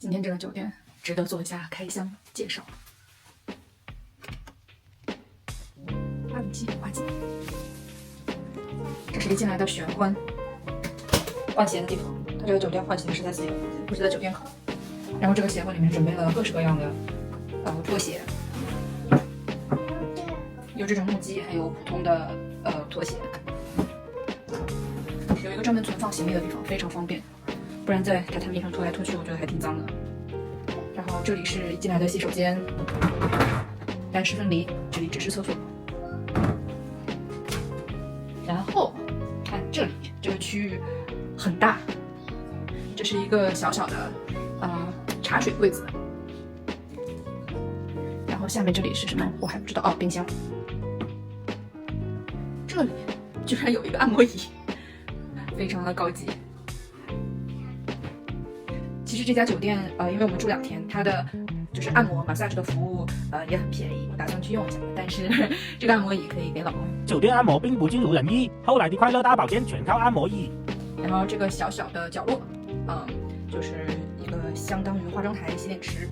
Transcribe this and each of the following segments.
今天这个酒店值得做一下开箱介绍。花舞姬，花季，这是一进来的玄关，换鞋的地方。它这个酒店换鞋是在自己的房间，不是在酒店口。然后这个鞋柜里面准备了各式各样的拖鞋，有这种木屐，还有普通的拖鞋。有一个专门存放行李的地方，非常方便，不然在榻榻米上拖来拖去，我觉得还挺脏的。然后这里是进来的洗手间，干湿分离，这里只是厕所。然后看这里，这个区域很大，这是一个小小的茶水柜子。然后下面这里是什么？我还不知道哦，冰箱。这里居然有一个按摩椅，非常的高级。其实这家酒店因为我们住2天，它的就是按摩 massage 的服务也很便宜，我打算去用一下。但是这个按摩椅可以给老公。酒店按摩并不尽如人意，后来的快乐大保健全靠按摩椅。然后这个小小的角落，就是一个相当于化妆台、洗脸池。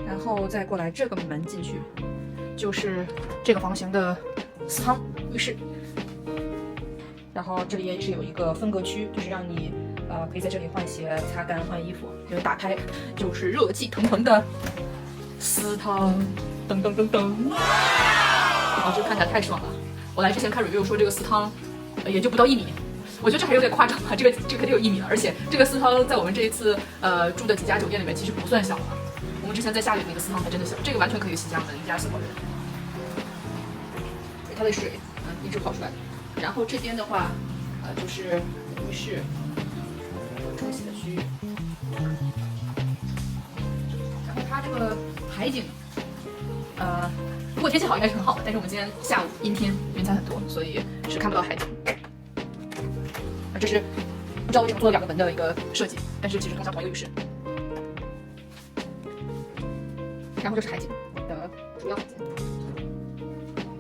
然后再过来这个门进去，就是这个房型的私汤浴室。然后这里也是有一个分隔区，就是让你可以在这里换鞋、擦干、换衣服。就是打开就是热气腾腾的私汤，噔噔噔噔。哇，这个看起来太爽了！我来之前看 review 说这个私汤也就不到1米，我觉得这还有点夸张吧。这个肯定有1米了，而且这个私汤在我们这一次住的几家酒店里面其实不算小了。我们之前在下里那个私汤才真的小，这个完全可以洗家门，一家4口人。它的水一直跑出来的。然后这边的话就是浴室、冲洗的区域。然后它这个海景如果天气好应该是很好的，但是我们今天下午阴天，云彩很多，所以是看不到海景。这是不知道为什么做了2个门的一个设计，但是其实通向同一个浴室。然后这是海景的主要房间，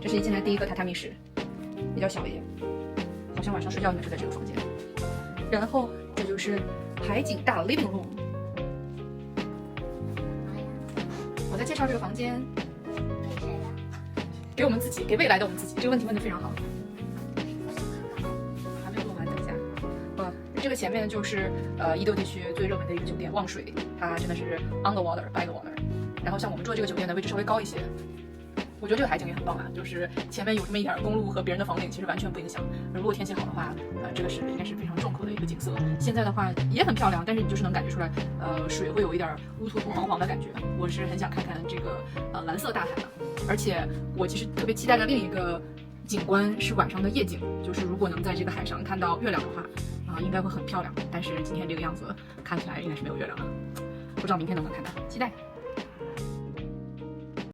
这是一进来第一个榻榻米室，比较小一点，好像晚上睡觉应该是在这个房间。然后这就是海景大 living room。我在介绍这个房间，给我们自己，给未来的我们自己。这个问题问得非常好。还没有问完，等一下。这个前面就是伊豆地区最热门的一个酒店望水，它真的是 on the water by the water。然后像我们住的这个酒店的位置稍微高一些，我觉得这个海景也很棒啊，就是前面有这么一点公路和别人的房顶，其实完全不影响。如果天气好的话，这个是应该是非常壮阔的一个景色。现在的话也很漂亮，但是你就是能感觉出来，水会有一点乌突突黄黄的感觉。我是很想看看这个蓝色大海的，而且我其实特别期待的另一个景观是晚上的夜景，就是如果能在这个海上看到月亮的话，应该会很漂亮。但是今天这个样子看起来应该是没有月亮了，不知道明天能不能看到，期待。